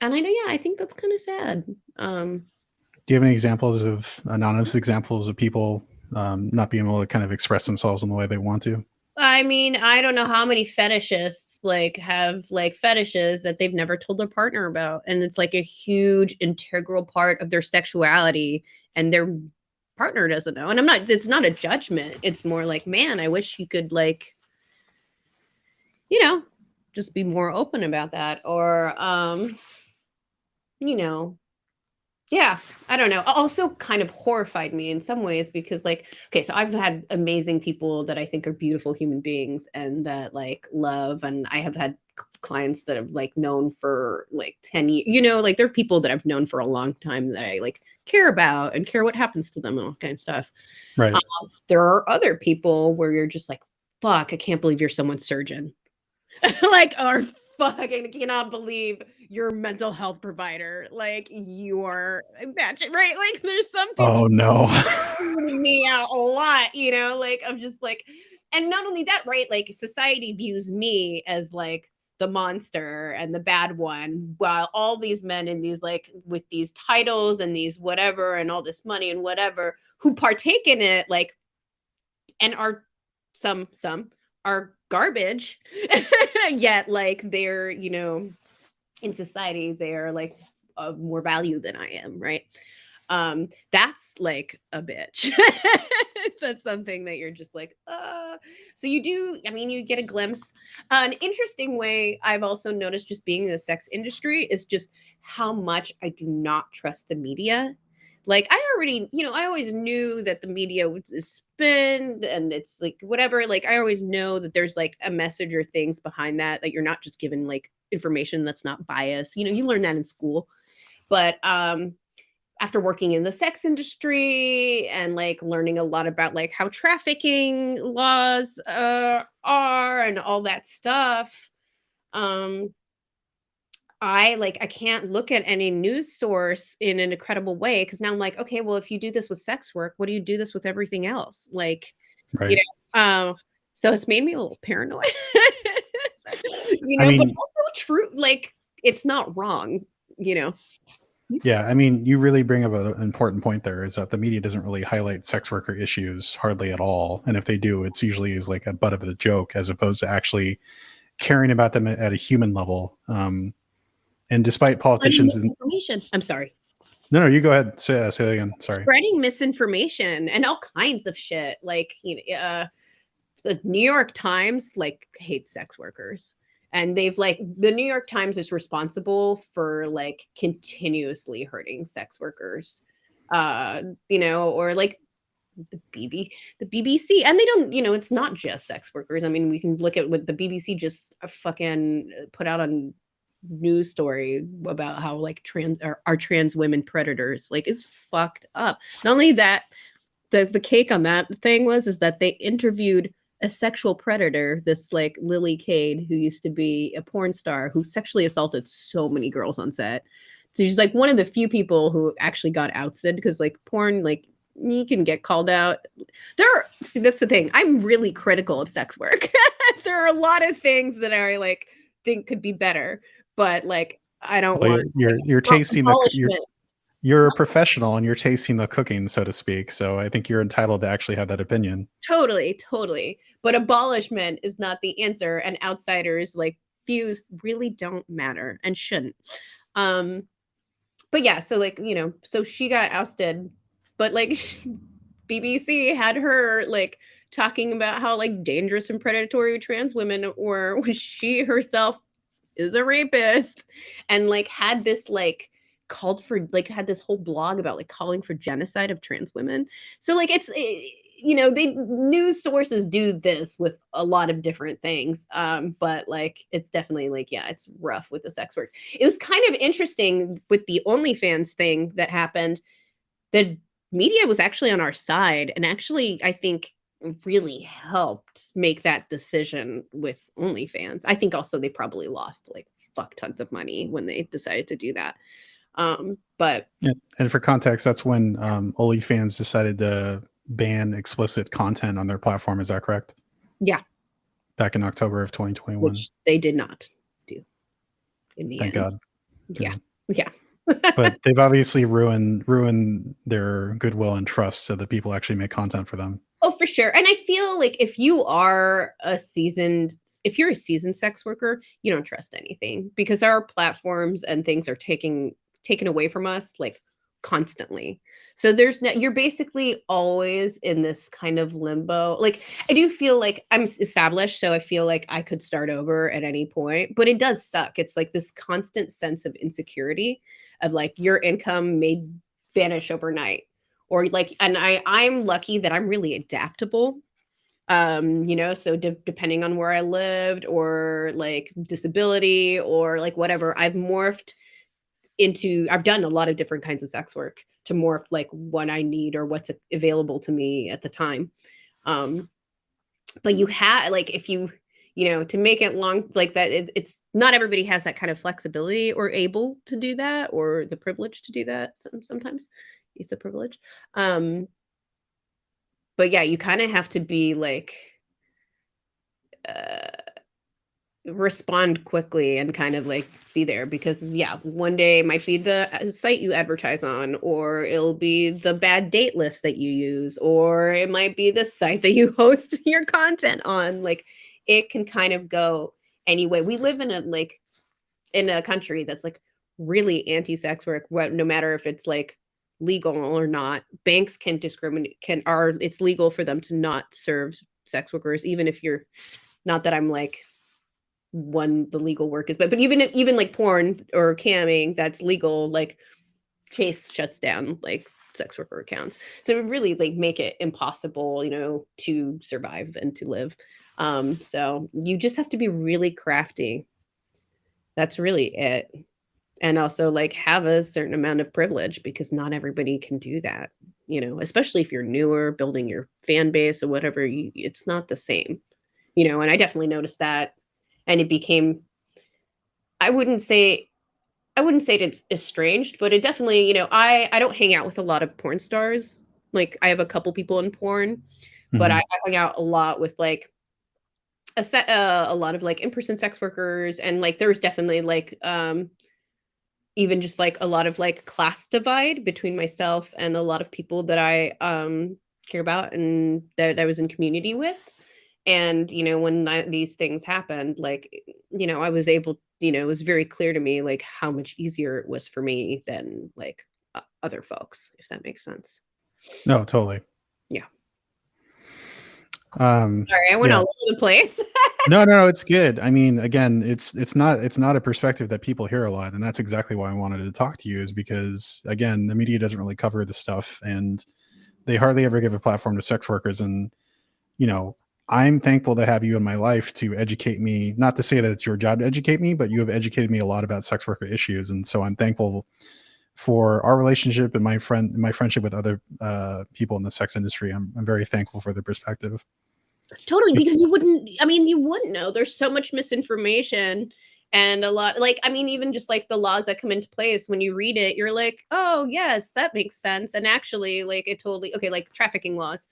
I know, yeah, I think that's kind of sad. Do you have any examples of anonymous examples of people not being able to kind of express themselves in the way they want to? I mean, I don't know how many fetishists like have like fetishes that they've never told their partner about. And it's like a huge integral part of their sexuality, and their partner doesn't know. And it's not a judgment. It's more like, man, I wish you could like, you know, just be more open about that. Or you know, yeah, I don't know. Also kind of horrified me in some ways because like, okay, so I've had amazing people that I think are beautiful human beings and that like love, and I have had clients that have like known for like 10 years, like there are people that I've known for a long time that I like care about and care what happens to them and all kind of stuff. Right. There are other people where you're just like, fuck, I can't believe you're someone's surgeon. Like, or fucking cannot believe your mental health provider. Like, you are, imagine, right? Like, there's some people Oh no. tuning me out a lot, like, I'm just like, and not only that, right? Like, society views me as like the monster and the bad one, while all these men in these, like, with these titles and these whatever and all this money and whatever, who partake in it, like, and are some are garbage, yet like they're, in society they're like of more value than I am, right? That's like a bitch. That's something that you're just like, so you do, I mean, you get a glimpse. An interesting way I've also noticed just being in the sex industry is just how much I do not trust the media. Like, I already, I always knew that the media is spin and it's like whatever. Like, I always know that there's like a message or things behind that you're not just given like information that's not biased. You learn that in school. But after working in the sex industry and like learning a lot about like how trafficking laws are and all that stuff, I can't look at any news source in an incredible way because now I'm like, okay, well, if you do this with sex work, what do you do this with everything else? Like, you Right. so it's made me a little paranoid. I But mean, also true, like it's not wrong, you know. yeah, I mean, you really bring up an important point there is that the media doesn't really highlight sex worker issues hardly at all. And if they do, it's usually is like a butt of a joke as opposed to actually caring about them at a human level. And despite Spreading politicians, misinformation. I'm sorry. no, you go ahead. Say that again. Sorry. Spreading misinformation and all kinds of shit. Like, the New York Times like hates sex workers. And they've like the New York Times is responsible for like continuously hurting sex workers. Or like the BBC, and they don't, it's not just sex workers. I mean, we can look at what the BBC just fucking put out on news story about how like our trans women predators, like, is fucked up. Not only that, the cake on that thing is that they interviewed a sexual predator, this like Lily Cade, who used to be a porn star who sexually assaulted so many girls on set. So she's like one of the few people who actually got ousted because like porn, like you can get called out. See, that's the thing. I'm really critical of sex work. There are a lot of things that I like think could be better, but like I don't Well, want you're tasting abolishment. you're a professional and you're tasting the cooking, so to speak. So I think you're entitled to actually have that opinion. Totally. But abolishment is not the answer, and outsiders like views really don't matter and shouldn't. But yeah, so like, so she got ousted, but like BBC had her like talking about how like dangerous and predatory trans women were when she herself is a rapist, and like had this like called for like had this whole blog about like calling for genocide of trans women. So like they news sources do this with a lot of different things, but like it's definitely like, yeah, it's rough with the sex work. It was kind of interesting with the OnlyFans thing that happened. The media was actually on our side and actually, I think, really helped make that decision with OnlyFans. I think also they probably lost like fuck tons of money when they decided to do that. But Yeah. And for context, that's when OnlyFans decided to ban explicit content on their platform. Is that correct? yeah, Back in October of 2021. which they did not do in the Thank end. God. Yeah. Yeah. But they've obviously ruined their goodwill and trust so that people actually make content for them. Oh, for sure. And I feel like if you're a seasoned sex worker, you don't trust anything because our platforms and things are taken away from us like constantly. So you're basically always in this kind of limbo. Like I do feel like I'm established, so I feel like I could start over at any point, but it does suck. It's like this constant sense of insecurity of like your income may vanish overnight, or like, and I'm lucky that I'm really adaptable. So depending on where I lived or like disability or like whatever, I've done a lot of different kinds of sex work to morph like what I need or what's available to me at the time. But you have like, if you to make it long like that, it's not everybody has that kind of flexibility or able to do that or the privilege to do that. Sometimes it's a privilege. But yeah, you kind of have to be like uh respond quickly and kind of like be there because yeah, one day might be the site you advertise on, or it'll be the bad date list that you use, or it might be the site that you host your content on. Like it can kind of go anyway. We live in a country that's like really anti-sex work, no matter if it's like legal or not. Banks can discriminate, it's legal for them to not serve sex workers, even if you're not that I'm like the legal work is, but even like porn or camming that's legal, like Chase shuts down like sex worker accounts. So it really like make it impossible, to survive and to live. So you just have to be really crafty. That's really it. and also like have a certain amount of privilege, because not everybody can do that, especially if you're newer, building your fan base or whatever. It's not the same, and I definitely noticed that. And it became, I wouldn't say it's estranged, but it definitely, I don't hang out with a lot of porn stars. Like, I have a couple people in porn, but I hang out a lot with like a lot of like in-person sex workers, and like there's definitely like even just like a lot of like class divide between myself and a lot of people that I care about and that I was in community with. And when these things happened, like, I was able, it was very clear to me like how much easier it was for me than like other folks, if that makes sense. No, totally. Yeah. Um, Sorry, I went all over the place. No, it's good. I mean, again, it's not a perspective that people hear a lot, and that's exactly why I wanted to talk to you, is because, again, the media doesn't really cover this stuff, and they hardly ever give a platform to sex workers. And I'm thankful to have you in my life to educate me. Not to say that it's your job to educate me, but you have educated me a lot about sex worker issues, and so I'm thankful for our relationship and my friendship with other people in the sex industry. I'm very thankful for their perspective. Totally, because you wouldn't know. There's so much misinformation, and a lot, like, even just like the laws that come into place, when you read it, you're like, oh yes, that makes sense. And actually, like, it totally, okay, like trafficking laws,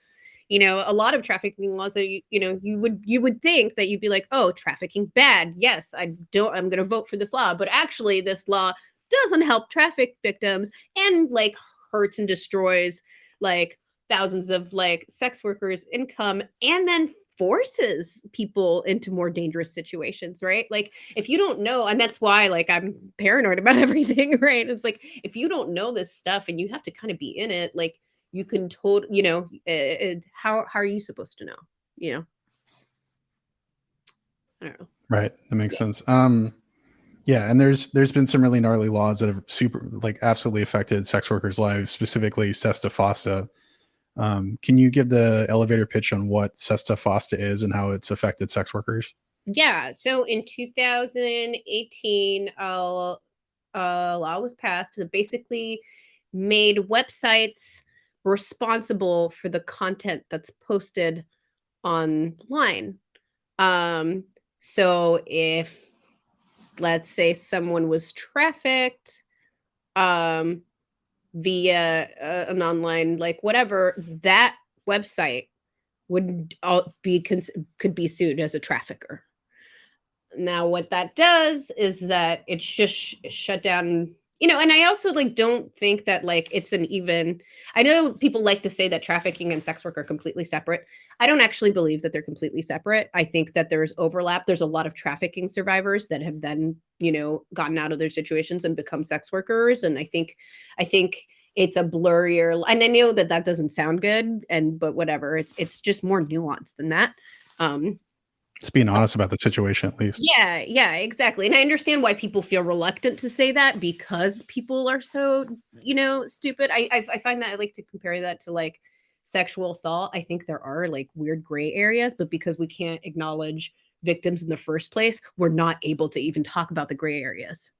a lot of trafficking laws that you would think that you'd be like, oh, trafficking bad, yes, I'm gonna vote for this law, but actually this law doesn't help traffic victims, and like hurts and destroys like thousands of like sex workers' income, and then forces people into more dangerous situations, right? Like, if you don't know, and that's why like I'm paranoid about everything, right? It's like, if you don't know this stuff and you have to kind of be in it, like, you can how are you supposed to know? I don't know. Right, that makes Yeah. sense. Yeah, and there's been some really gnarly laws that have super, like, absolutely affected sex workers' lives, specifically SESTA FOSTA. Can you give the elevator pitch on what SESTA FOSTA is and how it's affected sex workers? Yeah. So in 2018, a law was passed that basically made websites responsible for the content that's posted online. Um, so if, let's say, someone was trafficked um, via an online, like, whatever, that website would could be sued as a trafficker. Now, what that does is that it's just shut down, and I also like don't think that like it's an even, I know people like to say that trafficking and sex work are completely separate. I don't actually believe that they're completely separate. I think that there's overlap. There's a lot of trafficking survivors that have then, gotten out of their situations and become sex workers. And I think it's a blurrier, and I know that that doesn't sound good, but whatever, it's just more nuanced than that. Um, Just being honest about the situation, at least. yeah, exactly. And I understand why people feel reluctant to say that, because people are so, stupid. I find that I like to compare that to like sexual assault. I think there are like weird gray areas, but because we can't acknowledge victims in the first place, we're not able to even talk about the gray areas.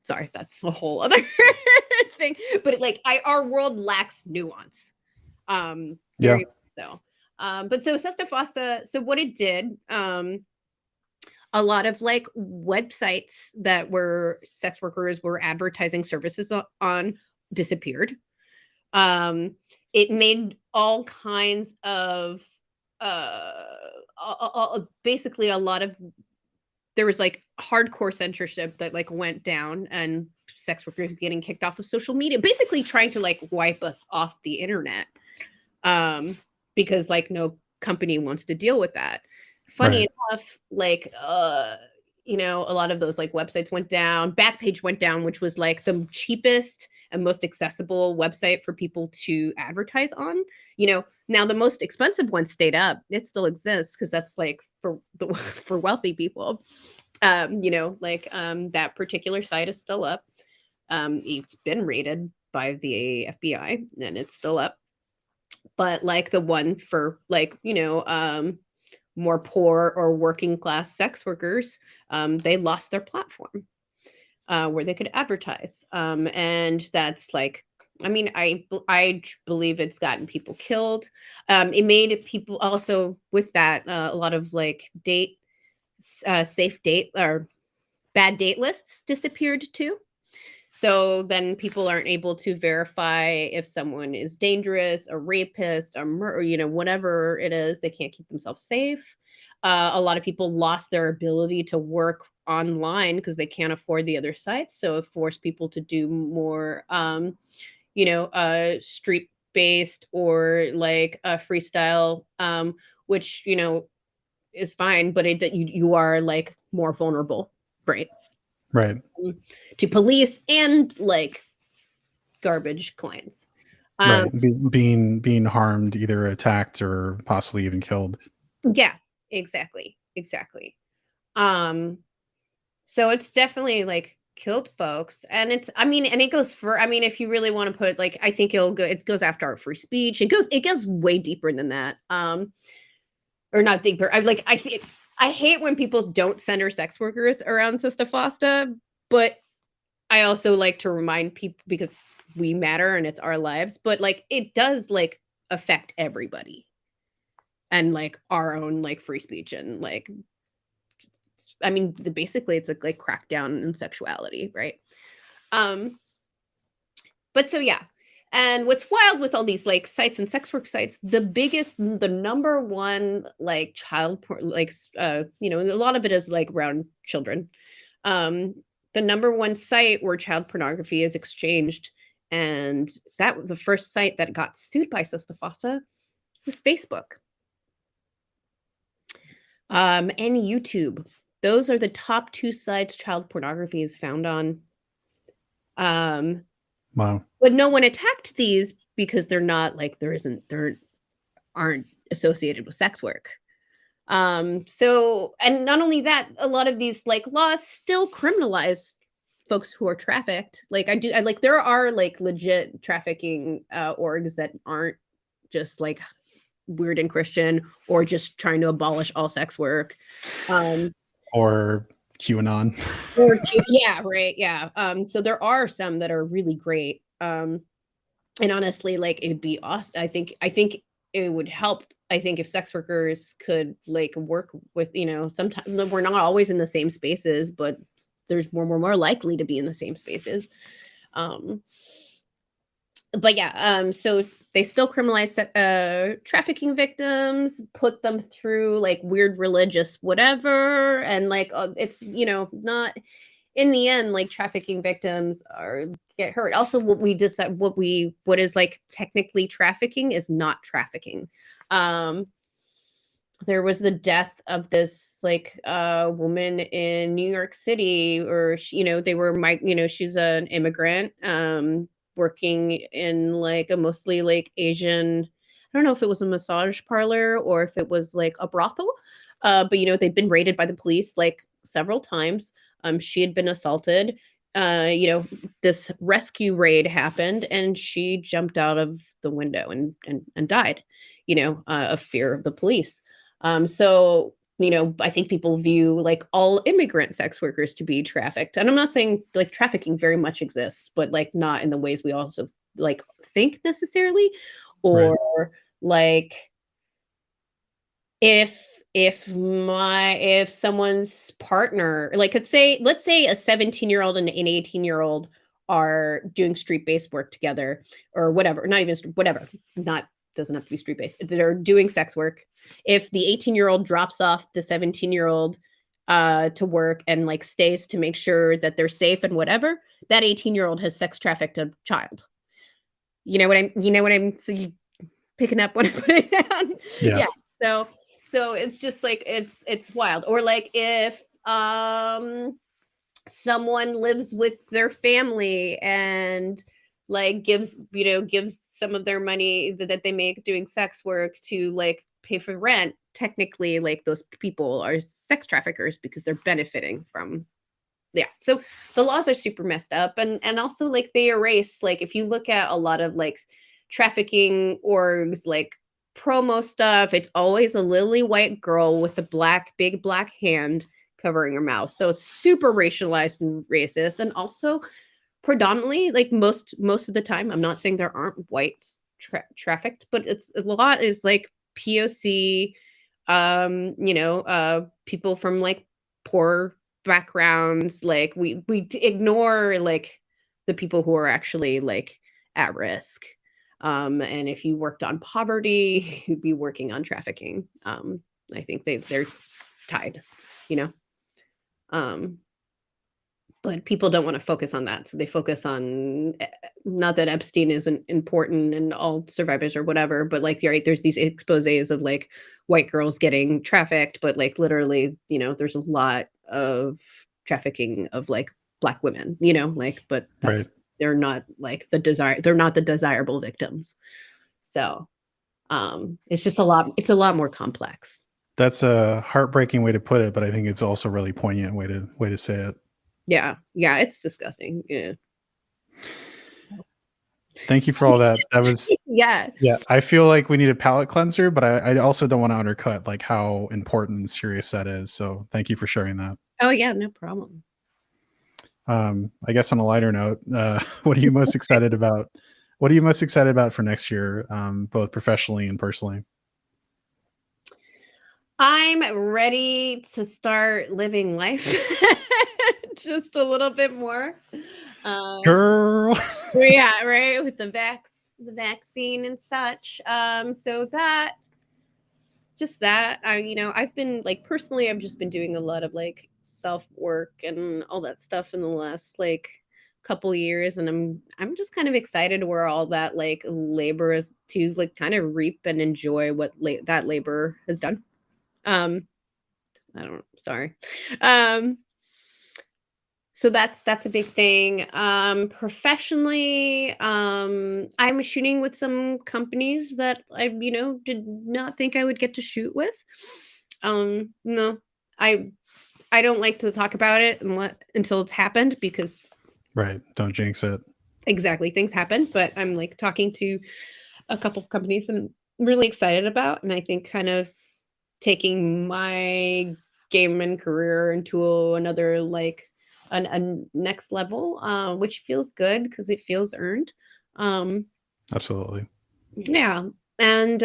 Sorry, that's a whole other thing. But like, our world lacks nuance. Yeah. Very so. But so SESTA FOSTA, so what it did, a lot of like websites that were sex workers were advertising services on disappeared. Um, it made all kinds of basically a lot of, there was like hardcore censorship that like went down, and sex workers getting kicked off of social media, basically trying to like wipe us off the internet. Because like no company wants to deal with that. Funny Right. enough, like a lot of those like websites went down. Backpage went down, which was like the cheapest and most accessible website for people to advertise on. Now the most expensive one stayed up. It still exists because that's like for for wealthy people. That particular site is still up. It's been rated by the FBI and it's still up. But like the one for like, more poor or working class sex workers, they lost their platform. where they could advertise. And that's like, I mean, I believe it's gotten people killed. It made people also with that a lot of like safe date or bad date lists disappeared too. So then people aren't able to verify if someone is dangerous, a rapist, or whatever it is. They can't keep themselves safe. A lot of people lost their ability to work online because they can't afford the other sites. So it forced people to do more, street based or like a freestyle, which is fine, but you are like more vulnerable, right? Right. To police and like garbage clients. Right. Being harmed, either attacked or possibly even killed. Yeah, exactly. Exactly. Um, so it's definitely like killed folks. And and it goes for, if you really want to put like, I think it goes after our free speech. It goes way deeper than that. Or not deeper. I hate when people don't center sex workers around SESTA FOSTA, but I also like to remind people because we matter and it's our lives, but like it does like affect everybody and like our own like free speech and like, basically it's like crackdown in sexuality, right? But so yeah. And what's wild with all these like sites and sex work sites, the number one like child porn, like a lot of it is like around children. The number one site where child pornography is exchanged, and that the first site that got sued by SESTA FOSTA was Facebook. And YouTube. Those are the top two sites child pornography is found on. Wow. But no one attacked these because they're not like there aren't associated with sex work. So, and not only that, a lot of these like laws still criminalize folks who are trafficked. There are like legit trafficking orgs that aren't just like weird and Christian or just trying to abolish all sex work. Or QAnon. Yeah, right. Yeah. So there are some that are really great. And honestly, like it'd be awesome. I think it would help. I think if sex workers could like work with, sometimes we're not always in the same spaces, but there's more likely to be in the same spaces. But yeah, so they still criminalize trafficking victims, put them through like weird religious whatever, and like it's not in the end like trafficking victims get hurt. Also, what is like technically trafficking is not trafficking. There was the death of this like woman in New York City, or they were she's an immigrant working in like a mostly like Asian, I don't know if it was a massage parlor or if it was like a brothel, but they'd been raided by the police like several times. She had been assaulted. This rescue raid happened and she jumped out of the window and died, of fear of the police. So I think people view like all immigrant sex workers to be trafficked. And I'm not saying like trafficking very much exists, but like not in the ways we also like think necessarily. Or right. Like if someone's partner, like let's say a 17-year-old and an 18-year-old are doing street-based work together or whatever, not even whatever, not doesn't have to be street-based. They're doing sex work. If the 18-year-old drops off the 17-year-old to work and like stays to make sure that they're safe and whatever, that 18-year-old has sex trafficked a child. You know what I'm so you picking up what I put it down? Yes. Yeah. So it's just like it's wild. Or like if someone lives with their family and like gives some of their money that they make doing sex work to like pay for rent, technically like those people are sex traffickers because they're benefiting from. Yeah. So the laws are super messed up, and also like they erase, like if you look at a lot of like trafficking orgs, like promo stuff, it's always a lily white girl with a big black hand covering her mouth. So it's super racialized and racist, and also predominantly, like most of the time, I'm not saying there aren't whites trafficked, but it's a lot is like POC, people from like poor backgrounds. Like we ignore like the people who are actually like at risk. And if you worked on poverty, you'd be working on trafficking. I think they're tied, you know. But people don't want to focus on that, so they focus on not that Epstein isn't important and all survivors or whatever, but like right, there's these exposés of like white girls getting trafficked, but like literally, there's a lot of trafficking of like Black women, like, but Right. they're not like they're not the desirable victims. So it's just it's a lot more complex. That's a heartbreaking way to put it, but I think it's also a really poignant way to say it. Yeah, it's disgusting. Yeah. Thank you for all that. That was yeah. I feel like we need a palate cleanser, but I also don't want to undercut like how important and serious that is. So thank you for sharing that. Oh yeah, no problem. I guess on a lighter note, what are you most excited about? What are you most excited about for next year, both professionally and personally? I'm ready to start living life just a little bit more. Girl. Yeah, right. With the vaccine and such. So that I've been like personally, I've just been doing a lot of like self work and all that stuff in the last like couple years, and I'm just kind of excited where all that like labor is to like kind of reap and enjoy what that labor has done. Sorry. So that's a big thing. Professionally, I'm shooting with some companies that I, did not think I would get to shoot with. No, I don't like to talk about it until it's happened, because Right. Don't jinx it. exactly, things happen. But I'm like talking to a couple companies and I'm really excited about, and I think kind of taking my game and career into another like a next level, which feels good because it feels earned. Absolutely. Yeah. And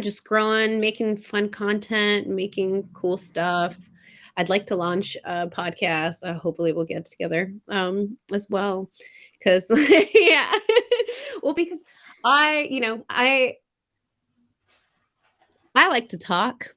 just growing, making fun content, making cool stuff. I'd like to launch a podcast. Hopefully we'll get together as well. Because yeah. Well, because I like to talk.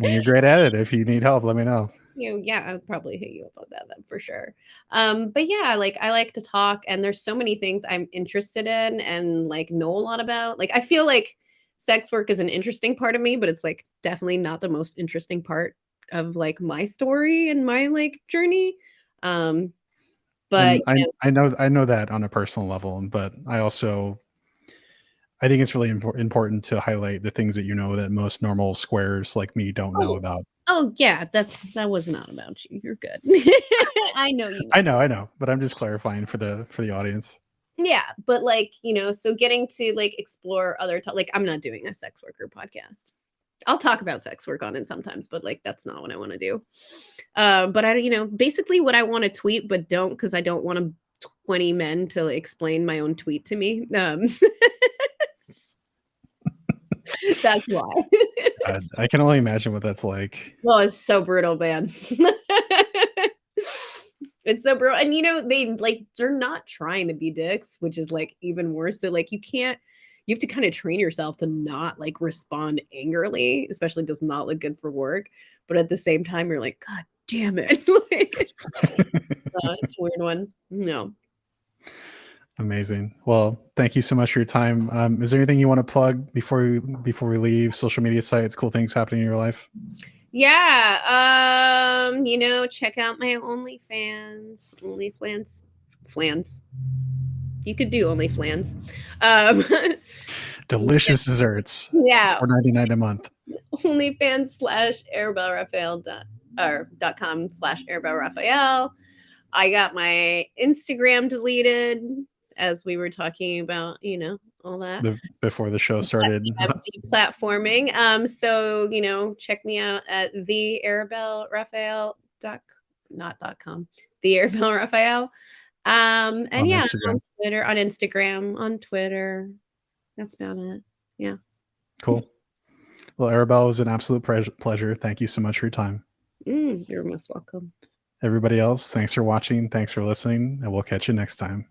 And you're great at it. If you need help, let me know. Yeah, I'll probably hit you up on that then for sure. But yeah, like I like to talk, and there's so many things I'm interested in and like know a lot about. Like I feel like sex work is an interesting part of me, but it's like definitely not the most interesting part of like my story and my like journey. But And I know that on a personal level, but I think it's really important to highlight the things that that most normal squares like me don't know about. Oh yeah, that was not about you. You're good. I know you. I know, but I'm just clarifying for the audience. Yeah, but like, so getting to like explore other like I'm not doing a sex worker podcast. I'll talk about sex work on it sometimes, but like that's not what I want to do. But basically what I want to tweet but don't, because I don't want 20 men to explain my own tweet to me. That's why. I can only imagine what that's like. Well, it's so brutal, man. It's so brutal. And they're not trying to be dicks, which is like even worse. So like you have to kind of train yourself to not like respond angrily, especially does not look good for work. But at the same time, you're like, God damn it. It's a weird one. No. Amazing. Well, thank you so much for your time. Is there anything you want to plug before we leave? Social media sites, cool things happening in your life? Yeah. Check out my OnlyFans. Flans. You could do OnlyFans. Delicious desserts. Yeah. $4.99 a month. OnlyFans /ArabelleRaphael.com/Arabelle Raphael. I got my Instagram deleted, as we were talking about, all that. Before the show started. I'm deplatforming. So, check me out at the Arabelle Raphael .com. The Arabelle Raphael. And On yeah, Instagram. on Instagram, on Twitter. That's about it. Yeah. Cool. Well, Arabelle, it was an absolute pleasure. Thank you so much for your time. You're most welcome. Everybody else, thanks for watching. Thanks for listening. And we'll catch you next time.